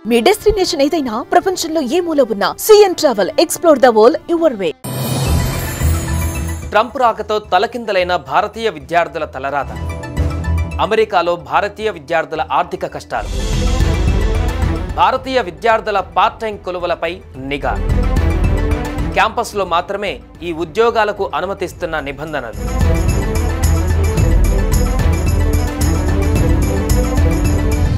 మీ destination ఏదైనా ప్రపంచంలో ఏ మూల ఉన్నా CN travel explore the world your way. Trump రాకతో తలకిందలైన భారతీయ విద్యార్థుల తలరాత. అమెరికాలో భారతీయ విద్యార్థుల ఆర్థిక కష్టాలు. భారతీయ విద్యార్థుల పార్ట్ టైం కొలువులపై నిఘా. క్యాంపస్లో మాత్రమే ఈ ఉద్యోగాలకు అనుమతిస్తున్న నిబంధనలు.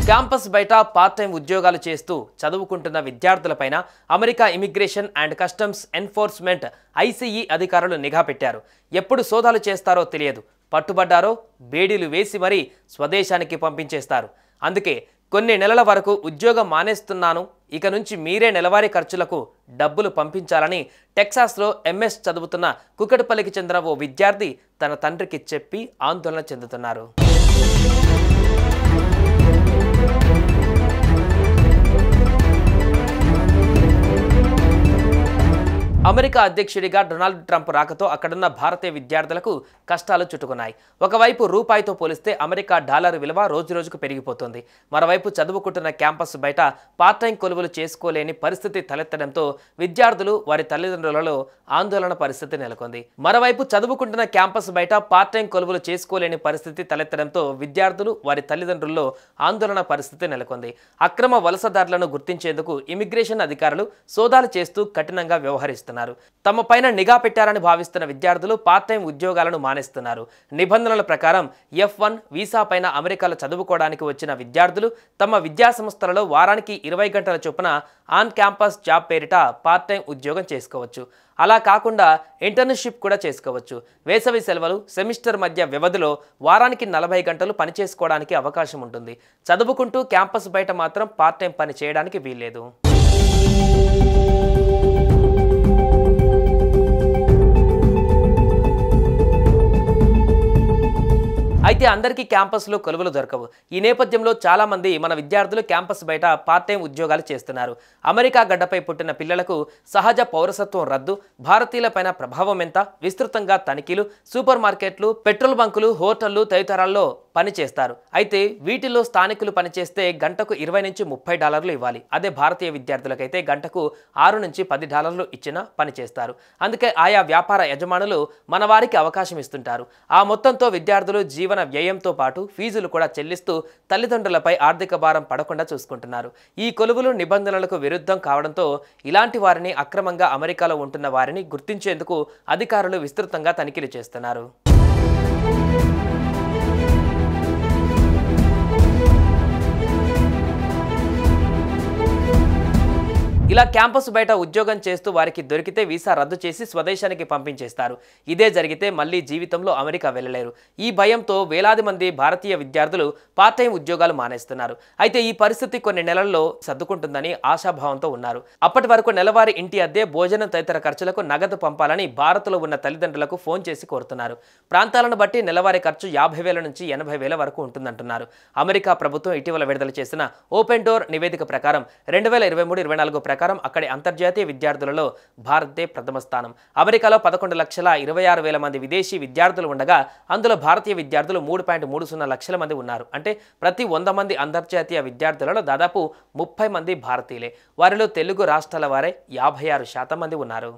క్యాంపస్ బయట పార్ట్ టైం ఉద్యోగాలు చేస్తూ చదువుకుంటున్న విద్యార్థులపైన America immigration and customs enforcement ICE అధికారులు నిఘా పెట్టారు. ఎప్పుడు సోదాలు చేస్తారో తెలియదు. పట్టుబడ్డారో బేడీలు వేసి మరీ స్వదేశానికి పంపించేస్తారు. అందుకే కొన్ని నెలల వరకు ఉద్యోగం మానేస్తున్నాను, ఇక నుంచి మీరే నెలవారీ ఖర్చులకు డబ్బులు పంపించాలని టెక్సాస్లో ఎంఎస్ చదువుతున్న కుకట్పల్లికి చెందిన ఓ విద్యార్థి తన తండ్రికి చెప్పి ఆందోళన చెందుతున్నారు. అమెరికా అధ్యక్షుడిగా డొనాల్డ్ ట్రంప్ రాకతో అక్కడున్న భారతీయ విద్యార్థులకు కష్టాలు చుట్టుకున్నాయి. ఒకవైపు రూపాయితో పోలిస్తే అమెరికా డాలర్ విలువ రోజురోజుకు పెరిగిపోతుంది. మరోవైపు చదువుకుంటున్న క్యాంపస్ బయట పార్ట్ టైం కొలువులు చేసుకోలేని పరిస్థితి తలెత్తడంతో విద్యార్థులు వారి తల్లిదండ్రులలో ఆందోళన పరిస్థితి నెలకొంది. మరోవైపు చదువుకుంటున్న క్యాంపస్ బయట పార్ట్ టైం కొలువులు చేసుకోలేని పరిస్థితి తలెత్తడంతో విద్యార్థులు వారి తల్లిదండ్రుల్లో ఆందోళన పరిస్థితి నెలకొంది. అక్రమ వలసదారులను గుర్తించేందుకు ఇమిగ్రేషన్ అధికారులు సోదాలు చేస్తూ కఠినంగా వ్యవహరిస్తున్నారు. తమ పైన నిఘా పెట్టారని భావిస్తున్న విద్యార్థులు పార్ట్ టైం ఉద్యోగాలను మానేస్తున్నారు. నిబంధనల ప్రకారం F1 వీసా పైన అమెరికాలో చదువుకోవడానికి వచ్చిన విద్యార్థులు తమ విద్యా సంస్థలలో వారానికి 20 గంటల చొప్పున ఆన్ క్యాంపస్ జాబ్ పేరిట పార్ట్ టైం ఉద్యోగం చేసుకోవచ్చు. అలా కాకుండా ఇంటర్న్షిప్ కూడా చేసుకోవచ్చు. వేసవి సెలవులు, సెమిస్టర్ మధ్య వ్యవధిలో వారానికి 40 గంటలు పని చేసుకోవడానికి అవకాశం ఉంటుంది. చదువుకుంటూ క్యాంపస్ బయట మాత్రం పార్ట్ టైం పని చేయడానికి వీల్లేదు. అయితే అందరికీ క్యాంపస్లో కొలువులు దొరకవు. ఈ నేపథ్యంలో చాలా మంది మన విద్యార్థులు క్యాంపస్ బయట పార్ట్ టైం ఉద్యోగాలు చేస్తున్నారు. అమెరికా గడ్డపై పుట్టిన పిల్లలకు సహజ పౌరసత్వం రద్దు, భారతీయులపైన ప్రభావం ఎంత, విస్తృతంగా తనిఖీలు, సూపర్ మార్కెట్లు, పెట్రోల్ బంకులు, హోటళ్లు తదితరాల్లో పని చేస్తారు. అయితే వీటిలో స్థానికులు పనిచేస్తే గంటకు $20 నుంచి $30 ఇవ్వాలి. అదే భారతీయ విద్యార్థులకైతే గంటకు $6 నుంచి $10 ఇచ్చినా పని చేస్తారు. అందుకే ఆయా వ్యాపార యజమానులు మన వారికి అవకాశం ఇస్తుంటారు. ఆ మొత్తంతో విద్యార్థులు జీవన వ్యయంతో పాటు ఫీజులు కూడా చెల్లిస్తూ తల్లిదండ్రులపై ఆర్థిక భారం పడకుండా చూసుకుంటున్నారు. ఈ కొలువులు నిబంధనలకు విరుద్ధం కావడంతో ఇలాంటి వారిని, అక్రమంగా అమెరికాలో ఉంటున్న వారిని గుర్తించేందుకు అధికారులు విస్తృతంగా తనిఖీలు చేస్తున్నారు. ఇలా క్యాంపస్ బయట ఉద్యోగం చేస్తూ వారికి దొరికితే వీసా రద్దు చేసి స్వదేశానికి పంపించేస్తారు. ఇదే జరిగితే మళ్ళీ జీవితంలో అమెరికా వెళ్ళలేరు. ఈ భయంతో వేలాది మంది భారతీయ విద్యార్థులు పార్ట్ టైం ఉద్యోగాలు మానేస్తున్నారు. అయితే ఈ పరిస్థితి కొన్ని నెలల్లో సర్దుకుంటుందని ఆశాభావంతో ఉన్నారు. అప్పటి వరకు నెలవారీ ఇంటి అద్దె, భోజనం తదితర ఖర్చులకు నగదు పంపాలని భారత్లో ఉన్న తల్లిదండ్రులకు ఫోన్ చేసి కోరుతున్నారు. ప్రాంతాలను బట్టి నెలవారీ ఖర్చు 50,000 నుంచి 80,000 వరకు ఉంటుందంటున్నారు. అమెరికా ప్రభుత్వం ఇటీవల విడుదల చేసిన ఓపెన్ డోర్ నివేదిక ప్రకారం 2023-24 ప్రకారం అక్కడి అంతర్జాతీయ విద్యార్థులలో భారతే ప్రథమ స్థానం. అమెరికాలో 11,26,000 మంది విదేశీ విద్యార్థులు ఉండగా అందులో భారతీయ విద్యార్థులు 3.30 లక్షల మంది ఉన్నారు. అంటే ప్రతి 100 మంది అంతర్జాతీయ విద్యార్థులలో దాదాపు 30 మంది భారతీయులే. వారిలో తెలుగు రాష్ట్రాల వారే 56% మంది ఉన్నారు.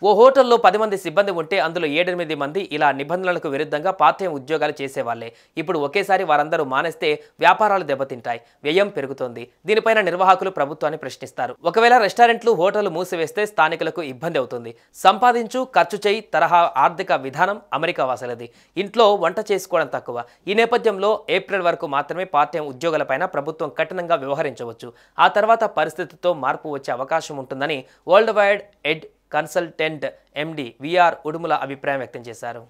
ఓ హోటల్లో 10 మంది సిబ్బంది ఉంటే అందులో 7-8 మంది ఇలా నిబంధనలకు విరుద్ధంగా పార్ట్ టైం ఉద్యోగాలు చేసేవాళ్లే. ఇప్పుడు ఒకేసారి వారందరూ మానేస్తే వ్యాపారాలు దెబ్బతింటాయి, వ్యయం పెరుగుతోంది. దీనిపైన నిర్వాహకులు ప్రభుత్వాన్ని ప్రశ్నిస్తారు. ఒకవేళ రెస్టారెంట్లు, హోటళ్లు మూసివేస్తే స్థానికులకు ఇబ్బంది అవుతుంది. సంపాదించు, ఖర్చు చేయి తరహా ఆర్థిక విధానం అమెరికా వాసులది. ఇంట్లో వంట చేసుకోవడం తక్కువ. ఈ నేపథ్యంలో ఏప్రిల్ వరకు మాత్రమే పార్ట్ టైం ఉద్యోగాలపైన ప్రభుత్వం కఠినంగా వ్యవహరించవచ్చు. ఆ తర్వాత పరిస్థితితో మార్పు వచ్చే అవకాశం ఉంటుందని వరల్డ్ వైడ్ ఎడ్ కన్సల్టెంట్ MD VR ఉడుముల అభిప్రాయం వ్యక్తం చేశారు.